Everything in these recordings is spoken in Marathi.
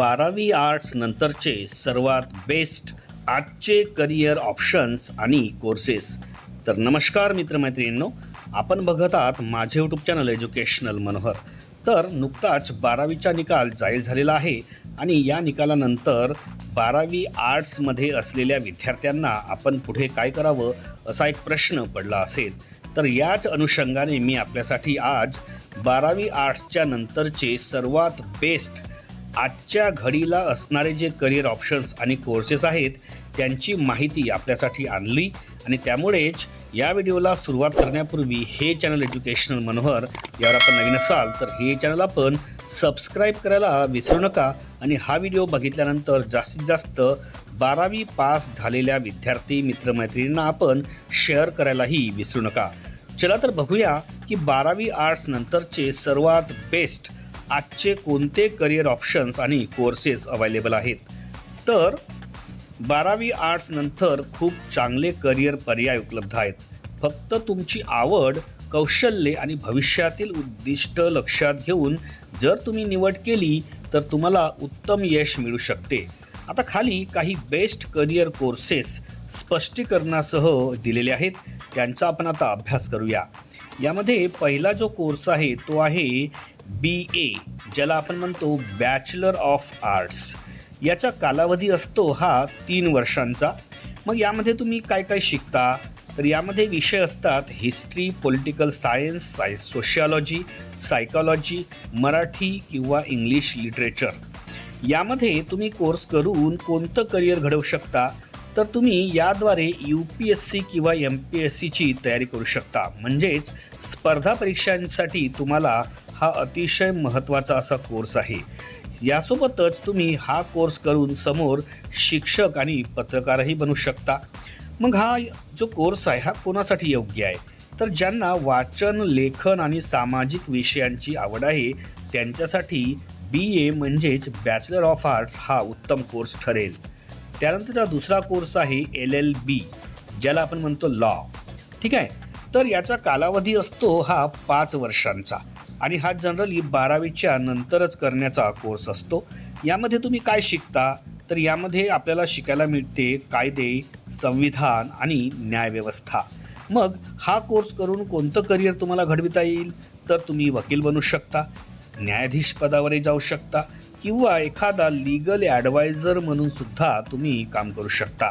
12वी आर्ट्स नंतरचे सर्वात बेस्ट आजचे करिअर ऑप्शन्स आणि कोर्सेस. तर नमस्कार मित्रमैत्रिणींनो, आपण बघत आहात माझे यूट्यूब चॅनल एज्युकेशनल मनोहर. तर नुकताच 12वीचा निकाल जाहीर झालेला आहे आणि या निकालानंतर 12वी आर्ट्समध्ये असलेल्या विद्यार्थ्यांना आपण पुढे काय करावं असा एक प्रश्न पडला असेल. तर याच अनुषंगाने मी आपल्यासाठी आज 12वी आर्ट्सच्या नंतरचे सर्वात बेस्ट आजच्या घडीला असणारे जे करिअर ऑप्शन्स आणि कोर्सेस आहेत त्यांची माहिती आपल्यासाठी आणली. आणि त्यामुळेच या व्हिडिओला सुरुवात करण्यापूर्वी हे चॅनल एज्युकेशनल मनोहर यावर आपण नवीन असाल तर हे चॅनल आपण सबस्क्राईब करायला विसरू नका. आणि हा व्हिडिओ बघितल्यानंतर जास्तीत जास्त 12वी पास झालेल्या विद्यार्थी मित्रमैत्रिणींना आपण शेअर करायलाही विसरू नका. चला तर बघूया की 12वी आर्ट्स नंतरचे सर्वात बेस्ट आजचे कोणते करिअर ऑप्शन्स आणि कोर्सेस अवेलेबल आहेत. तर 12वी आर्ट्स नंतर खूप चांगले करिअर पर्याय उपलब्ध आहेत. फक्त तुमची आवड, कौशल्ये आणि भविष्यातील उद्दिष्ट लक्षात घेऊन जर तुम्ही निवड केली तर तुम्हाला उत्तम यश मिळू शकते. आता खाली काही बेस्ट करिअर कोर्सेस स्पष्टीकरणासह दिलेले आहेत, त्यांचा आपण आता अभ्यास करूया. यामध्ये पहिला जो कोर्स आहे तो आहे BA, ज्याला आपण म्हणतो बॅचलर ऑफ आर्ट्स. याचा कालावधी असतो हा 3 वर्षांचा. मग यामध्ये तुम्ही काय काय शिकता, तर यामध्ये विषय असतात history, political science, sociology, psychology, Marathi किंवा इंग्लिश लिटरेचर. यामध्ये तुम्ही कोर्स करून कोणतं करिअर घडवू शकता, तर तुम्ही याद्वारे UPSC किंवा MPSCची तयारी करू शकता. म्हणजेच स्पर्धा परीक्षांसाठी तुम्हाला हा अतिशय महत्त्वाचा असा कोर्स आहे. यासोबतच तुम्ही हा कोर्स करून समोर शिक्षक आणि पत्रकारही बनू शकता. मग हा जो कोर्स आहे हा कोणासाठी योग्य आहे, तर ज्यांना वाचन, लेखन आणि सामाजिक विषयांची आवड आहे त्यांच्यासाठी BA म्हणजेच बॅचलर ऑफ आर्ट्स हा उत्तम कोर्स ठरेल. त्यानंतरचा दुसरा कोर्स आहे LLB, ज्याला आपण म्हणतो लॉ. ठीक आहे, तर याचा कालावधी असतो हा 5 वर्षांचा आणि हा जनरली 12वीच्या नंतरच करण्याचा कोर्स असतो. यामध्ये तुम्ही काय शिकता, तर यामध्ये आपल्याला शिकायला मिळते कायदे, संविधान आणि न्यायव्यवस्था. मग हा कोर्स करून कोणतं करिअर तुम्हाला घडविता येईल, तर तुम्ही वकील बनू शकता, न्यायाधीश पदावरही जाऊ शकता किंवा एखादा लीगल ॲडवायझर म्हणून सुद्धा तुम्ही काम करू शकता.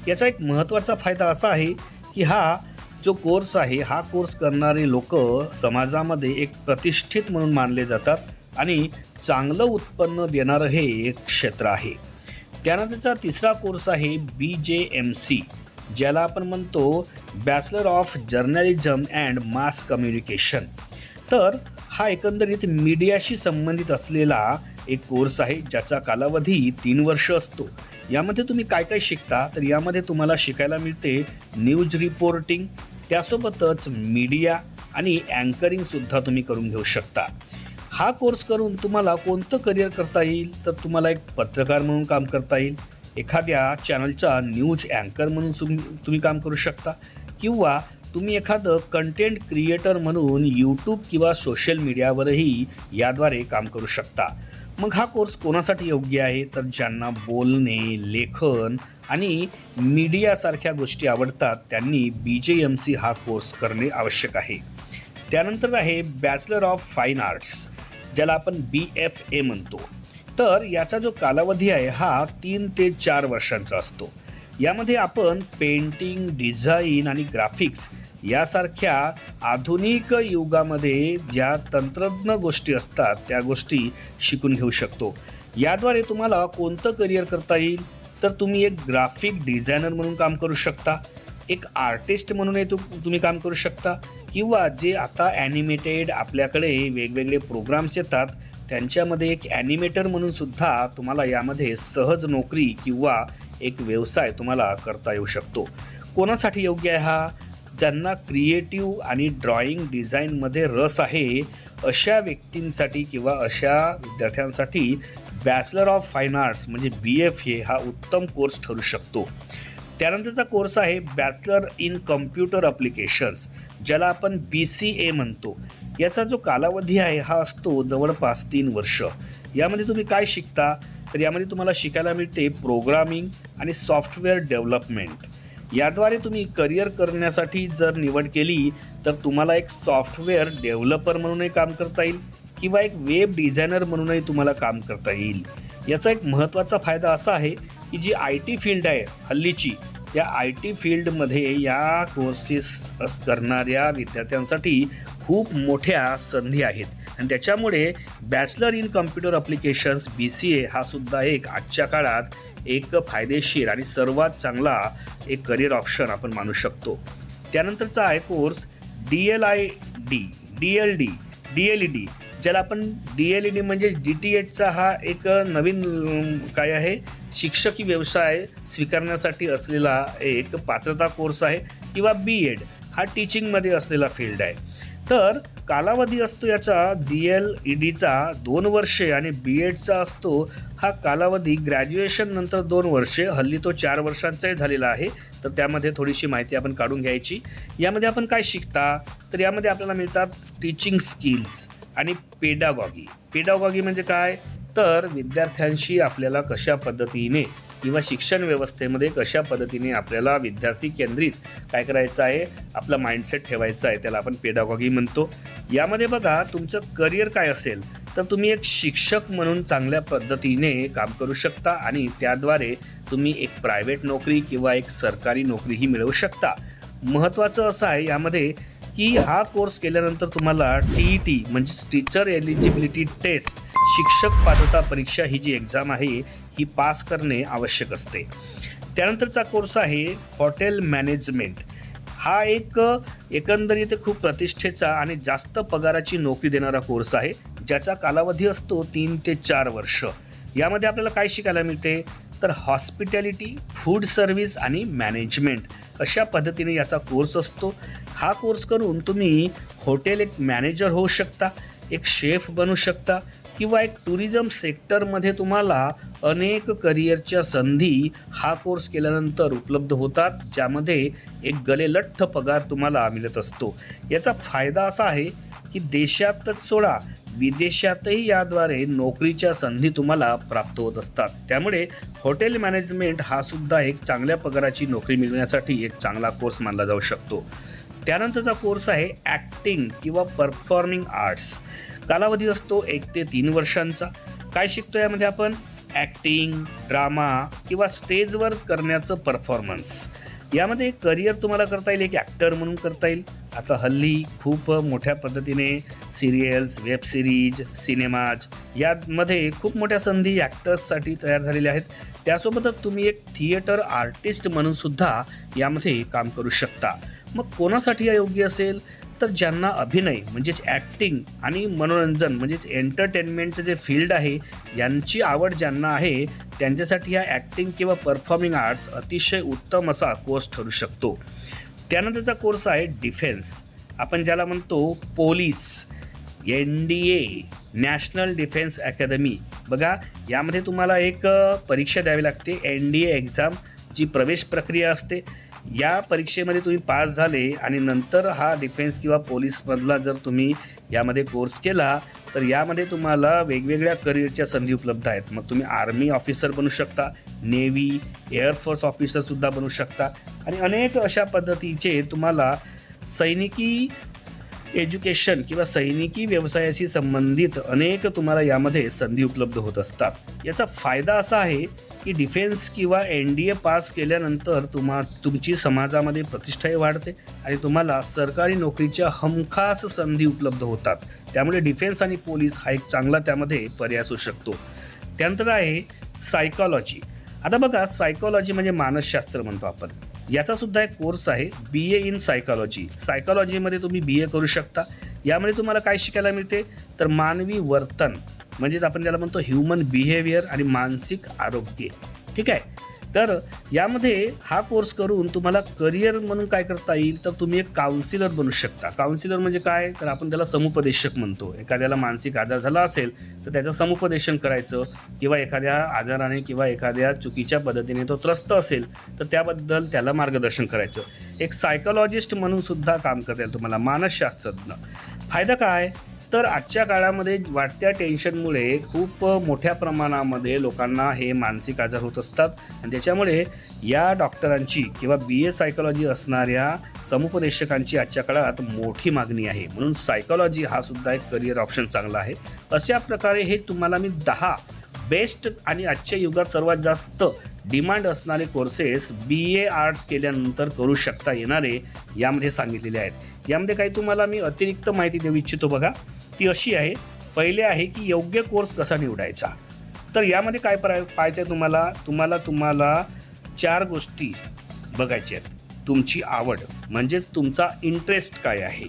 याचा एक महत्त्वाचा फायदा असा आहे की हा जो कोर्स आहे हा कोर्स करणारे लोक समाजामध्ये एक प्रतिष्ठित म्हणून मानले जातात आणि चांगलं उत्पन्न देणारं हे एक क्षेत्र आहे. त्यानंतरचा तिसरा कोर्स आहे BJMC, ज्याला आपण म्हणतो bachelor of journalism and mass communication. तर हा एकंदरीत मीडियाशी संबंधित असलेला एक कोर्स आहे, ज्याचा कालावधी 3 वर्ष असतो. यामध्ये तुम्ही काय काय शिकता, तर यामध्ये तुम्हाला शिकायला मिळते न्यूज रिपोर्टिंग, त्यासोबतच मीडिया आणि अँकरिंगसुद्धा तुम्ही करून घेऊ शकता. हा कोर्स करून तुम्हाला कोणतं करिअर करता येईल, तर तुम्हाला एक पत्रकार म्हणून काम करता येईल, एखाद्या चॅनलचा न्यूज अँकर म्हणून तुम्ही काम करू शकता किंवा तुम्ही एखादं कंटेंट क्रिएटर म्हणून यूट्यूब किंवा सोशल मीडियावरही याद्वारे काम करू शकता. मग हा कोर्स कोणासाठी योग्य आहे, तर ज्यांना बोलणे, लेखन आणि मीडियासारख्या गोष्टी आवडतात त्यांनी BJMC हा कोर्स करणे आवश्यक आहे. त्यानंतर आहे बॅचलर ऑफ फाईन आर्ट्स, ज्याला आपण BFA म्हणतो. तर याचा जो कालावधी आहे हा 3 ते 4 वर्षांचा असतो. यामध्ये आपण पेंटिंग, डिझाईन आणि ग्राफिक्स यासारख्या आधुनिक युगामध्ये ज्या तंत्रज्ञ गोष्टी असतात त्या गोष्टी शिकून घेऊ शकतो. याद्वारे तुम्हाला कोणतं करिअर करता येईल, तर तुम्ही एक ग्राफिक डिझायनर म्हणून काम करू शकता, एक आर्टिस्ट म्हणूनही तुम्ही काम करू शकता किंवा जे आता ॲनिमेटेड आपल्याकडे वेगवेगळे प्रोग्राम्स येतात त्यांच्यामध्ये एक ॲनिमेटर म्हणून सुद्धा तुम्हाला यामध्ये सहज नोकरी किंवा एक व्यवसाय तुम्हाला करता येऊ शकतो. कोणासाठी योग्य आहे हा, ज्यांना क्रिएटिव्ह आणि ड्रॉइंग डिझाईनमध्ये रस आहे अशा व्यक्तींसाठी किंवा अशा विद्यार्थ्यांसाठी बॅचलर ऑफ फाईन आर्ट्स म्हणजे BFA हा उत्तम कोर्स ठरू शकतो. त्यानंतरचा कोर्स आहे बॅचलर इन कम्प्युटर ॲप्लिकेशन्स, ज्याला आपण BCA म्हणतो. याचा जो कालावधी आहे हा असतो जवळपास 3 वर्ष. यामध्ये तुम्ही काय शिकता, तर यामध्ये तुम्हाला शिकायला मिळते प्रोग्रामिंग आणि सॉफ्टवेअर डेव्हलपमेंट. याद्वारे तुम्ही करिअर करण्यासाठी जर निवड केली तर तुम्हाला एक सॉफ्टवेअर डेव्हलपर म्हणूनही काम करता येईल किंवा एक वेब डिझायनर म्हणूनही तुम्हाला काम करता येईल. याचा एक महत्त्वाचा फायदा असा आहे की जी IT फील्ड आहे हल्लीची, या IT फील्डमध्ये या कोर्सेस करणाऱ्या विद्यार्थ्यांसाठी खूप मोठ्या संधी आहेत आणि त्याच्यामुळे bachelor in computer applications BCA हा सुद्धा एक आजच्या काळात एक फायदेशीर आणि सर्वात चांगला एक करिअर ऑप्शन आपण मानू शकतो. त्यानंतरचा आहे कोर्स DLED, ज्याला आपण DLED म्हणजे DTEDचा हा एक नवीन काय आहे शिक्षकी व्यवसाय स्वीकारण्यासाठी असलेला एक पात्रता कोर्स आहे किंवा BEd हा टीचिंगमध्ये असलेला फील्ड आहे. तर कालावधी असतो याचा DLEDचा 2 वर्षे आणि BEdचा असतो हा कालावधी ग्रॅज्युएशन नंतर 2 वर्षे, हल्ली तो 4 वर्षांचाही झालेला आहे. तर त्यामध्ये थोडीशी माहिती आपण काढून घ्यायची. यामध्ये आपण काय शिकता तर यामध्ये आपल्याला मिळतात टीचिंग स्किल्स आणि पेडागॉगी म्हणजे काय तर विद्यार्थ्यांशी आपल्याला कशा पद्धतीने किंवा शिक्षण व्यवस्थेमध्ये कशा पद्धतीने आपल्याला विद्यार्थी केंद्रित काय करायचं आहे, आपला माइंडसेट ठेवायचा आहे, त्याला आपण पेडागॉगी म्हणतो. यामध्ये बघा तुमचं करिअर काय असेल तर तुम्ही एक शिक्षक म्हणून चांगल्या पद्धतीने काम करू शकता आणि त्याद्वारे तुम्ही एक प्रायव्हेट नोकरी किंवा एक सरकारी नोकरीही मिळवू शकता. महत्त्वाचं असं आहे यामध्ये की हा कोर्स केल्यानंतर तुम्हाला TET म्हणजे टीचर एलिजिबिलिटी टेस्ट शिक्षक पात्रता परीक्षा ही जी एक्झाम आहे ही पास करणे आवश्यक असते. त्यानंतरचा कोर्स आहे हॉटेल मॅनेजमेंट. हा एक एकंदरीत खूप प्रतिष्ठेचा आणि जास्त पगाराची नोकरी देणारा कोर्स आहे ज्याचा कालावधी असतो 3 ते 4 वर्ष. यामध्ये आपल्याला काय शिकायला मिळते तर हॉस्पिटॅलिटी, फूड सर्व्हिस आणि मॅनेजमेंट अशा पद्धतीने याचा कोर्स असतो. हा कोर्स करून तुम्ही हॉटेल एक मॅनेजर होऊ शकता, एक शेफ बनू शकता किंवा एक टुरिझम सेक्टरमध्ये तुम्हाला अनेक करिअरच्या संधी हा कोर्स केल्यानंतर उपलब्ध होतात, ज्यामध्ये एक गलेलठ्ठ पगार तुम्हाला मिळत असतो. याचा फायदा असा आहे की देशातच सोडा विदेशातही याद्वारे नोकरीच्या संधी तुम्हाला प्राप्त होत असतात. त्यामुळे हॉटेल मॅनेजमेंट हा सुद्धा एक चांगल्या पगाराची नोकरी मिळवण्यासाठी एक चांगला कोर्स मानला जाऊ शकतो. त्यानंतरचा कोर्स आहे ॲक्टिंग किंवा परफॉर्मिंग आर्ट्स. कालावधी असतो 1 ते 3 वर्षांचा. काय शिकतो यामध्ये आपण ॲक्टिंग, ड्रामा किंवा स्टेजवर करण्याचं परफॉर्मन्स. यामध्ये करिअर तुम्हाला करता येईल, एक ॲक्टर म्हणून करता येईल. आता हल्ली खूप मोठ्या पद्धतीने सिरियल्स, वेब सिरीज, सिनेमाज यामध्ये खूप मोठ्या संधी ॲक्टर्ससाठी तयार झालेल्या आहेत. त्यासोबतच तुम्ही एक थिएटर आर्टिस्ट म्हणून सुद्धा यामध्ये काम करू शकता. मग कोणासाठी हा योग्य असेल तर ज्यांना अभिनय म्हणजेच ॲक्टिंग आणि मनोरंजन म्हणजेच एंटरटेनमेंटचं जे फील्ड आहे यांची आवड ज्यांना आहे त्यांच्यासाठी हा ॲक्टिंग किंवा परफॉर्मिंग आर्ट्स अतिशय उत्तम असा कोर्स ठरू शकतो. त्यानंतरचा कोर्स आहे डिफेन्स. आपण ज्याला म्हणतो police, NDA national defence academy. बघा यामध्ये तुम्हाला एक परीक्षा द्यावी लागते, NDA एक्झाम, जी प्रवेश प्रक्रिया असते. या परीक्षेमध्ये तुम्ही पास झाले आणि नंतर हा डिफेन्स किंवा पोलीसमधला जर तुम्ही यामध्ये कोर्स केला तर यामध्ये तुम्हाला वेगवेगळ्या करिअरच्या संधी उपलब्ध आहेत. मग तुम्ही आर्मी ऑफिसर बनू शकता, नेव्ही, एअरफोर्स ऑफिसरसुद्धा बनू शकता आणि अनेक अशा पद्धतीचे तुम्हाला सैनिकी एज्युकेशन किंवा सैनिकी व्यवसायाशी संबंधित अनेक तुम्हाला यामध्ये संधी उपलब्ध होत असतात. याचा फायदा असा आहे की डिफेन्स किंवा NDA पास केल्यानंतर तुमची समाजामध्ये प्रतिष्ठाही वाढते आणि तुम्हाला सरकारी नोकरीच्या हमखास संधी उपलब्ध होतात. त्यामुळे डिफेन्स आणि पोलीस हा एक चांगला त्यामध्ये पर्याय असू शकतो. त्यानंतर आहे सायकॉलॉजी. आता बघा सायकॉलॉजी म्हणजे मानसशास्त्र म्हणतो आपण. याचा सुद्धा एक कोर्स आहे BA इन सायकॉलॉजी. सायकॉलॉजीमध्ये तुम्ही BA करू शकता. यामध्ये तुम्हाला काय शिकायला मिळते तर मानवी वर्तन म्हणजेच आपण ज्याला म्हणतो ह्युमन बिहेवियर आणि मानसिक आरोग्य. ठीक आहे. तर यामध्ये हा कोर्स करून तुम्हाला करिअर म्हणून काय करता येईल तर तुम्ही एक काउन्सिलर बनू शकता. काउन्सिलर म्हणजे काय तर आपण त्याला समुपदेशक म्हणतो. एखाद्याला मानसिक आजार झाला असेल तर त्याचं समुपदेशन करायचं किंवा एखाद्या आजाराने किंवा एखाद्या चुकीच्या पद्धतीने तो त्रस्त असेल तर त्याबद्दल त्याला मार्गदर्शन करायचं. एक सायकॉलॉजिस्ट म्हणून सुद्धा काम करता येईल तुम्हाला, मानसशास्त्रज्ञ. फायदा काय तर आजच्या काळामध्ये वाढत्या टेन्शनमुळे खूप मोठ्या प्रमाणामध्ये लोकांना हे मानसिक आजार होत असतात आणि त्याच्यामुळे या डॉक्टरांची किंवा BA सायकॉलॉजी असणाऱ्या समुपदेशकांची आजच्या काळात मोठी मागणी आहे. म्हणून सायकॉलॉजी हा सुद्धा एक करिअर ऑप्शन चांगला आहे. अशा प्रकारे हे तुम्हाला मी 10 बेस्ट आणि आजच्या युगात सर्वात जास्त डिमांड असणारे कोर्सेस BA आर्ट्स केल्यानंतर करू शकता येणारे यामध्ये सांगितलेले आहेत. यामध्ये काही तुम्हाला मी अतिरिक्त माहिती देऊ इच्छितो बघा. ती अशी आहे, पहिले आहे की योग्य कोर्स कसा निवडायचा. तर यामध्ये काय पाहायचं आहे तुम्हाला 4 गोष्टी बघायच्या आहेत. तुमची आवड म्हणजेच तुमचा इंटरेस्ट काय आहे,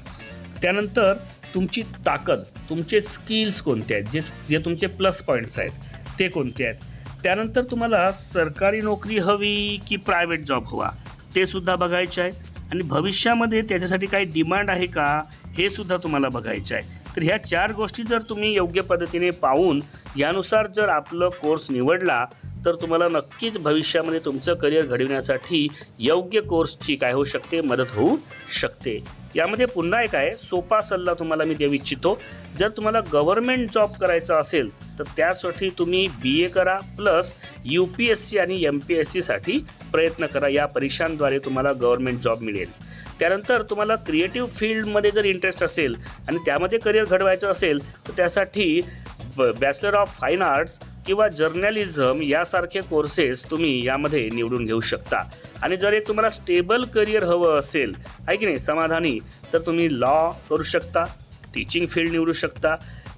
त्यानंतर तुमची ताकद, तुमचे स्किल्स कोणते आहेत, जे तुमचे प्लस पॉईंट्स आहेत ते कोणते आहेत, त्यानंतर तुम्हाला सरकारी नोकरी हवी की प्रायव्हेट जॉब हवा ते सुद्धा बघायचे आहे आणि भविष्यामध्ये त्याच्यासाठी काही डिमांड आहे का हे सुद्धा तुम्हाला बघायचं आहे. तर ह्या 4 गोष्टी जर तुम्ही योग्य पद्धतीने पाहून यानुसार जर आपलं कोर्स निवडला तर तुम्हाला नक्कीच भविष्यामध्ये तुमचं करिअर घडविण्यासाठी योग्य कोर्सची काय होऊ शकते, मदत होऊ शकते. यामध्ये पुन्हा एक आहे, सोपा सल्ला तुम्हाला मी देऊ इच्छितो. जर तुम्हाला गव्हर्नमेंट जॉब करायचा असेल तर त्यासाठी तुम्ही BA करा प्लस UPSC आणि MPSCसाठी प्रयत्न करा. या परीक्षांद्वारे तुम्हाला गव्हर्नमेंट जॉब मिळेल. त्यानंतर तुम्हाला क्रिएटिव्ह फील्डमध्ये जर इंटरेस्ट असेल आणि त्यामध्ये करिअर घडवायचं असेल तर त्यासाठी बॅचलर ऑफ फाईन आर्ट्स किंवा जर्नलिझम यासारखे कोर्सेस तुम्ही यामध्ये निवडून घेऊ शकता. आणि जर एक तुम्हाला स्टेबल करिअर हवं असेल आहे की नाही समाधानी, तर तुम्ही लॉ करू शकता, टीचिंग फील्ड निवडू शकता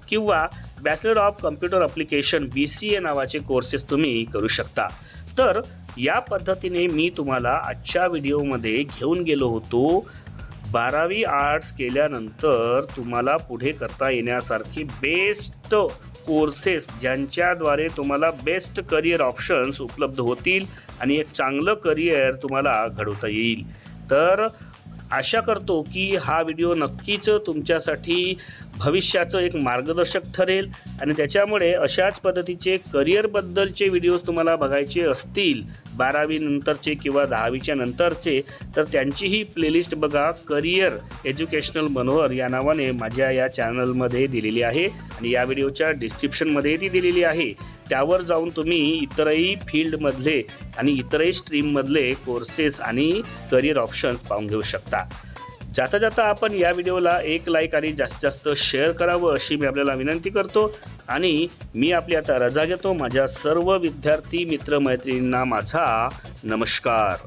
किंवा bachelor of computer application BCA नावाचे कोर्सेस तुम्ही करू शकता. तर या पद्धतीने मी तुम्हाला आजच्या व्हिडिओमध्ये घेऊन गेलो होतो 12वी आर्ट्स केल्यानंतर तुम्हाला पुढे करता येण्यासारखी बेस्ट कोर्सेस ज्यांच्याद्वारे तुम्हाला बेस्ट करिअर ऑप्शन्स उपलब्ध होतील आणि एक चांगलं करिअर तुम्हाला घडवता येईल. तर आशा करतो की हा व्हिडिओ नक्कीच तुमच्यासाठी भविष्याचं एक मार्गदर्शक ठरेल आणि त्याच्यामुळे अशाच पद्धतीचे करिअरबद्दलचे व्हिडिओज तुम्हाला बघायचे असतील 12वी नंतरचे किंवा 10वीच्या नंतरचे तर त्यांचीही प्लेलिस्ट बघा. करिअर एज्युकेशनल मनोहर या नावाने माझ्या या चॅनलमध्ये दिलेली आहे आणि या व्हिडिओच्या डिस्क्रिप्शनमध्ये ती दिलेली आहे. त्यावर जाऊन तुम्ही इतरही फील्डमधले आणि इतरही स्ट्रीममधले कोर्सेस आणि करिअर ऑप्शन्स पाहून घेऊ शकता. जाता जाता आपण या व्हिडिओला एक लाईक आणि जास्तीत जास्त शेअर करावं अशी मी आपल्याला विनंती करतो आणि मी आपली आता रजा घेतो. माझ्या सर्व विद्यार्थी मित्रमैत्रिणींना माझा नमस्कार.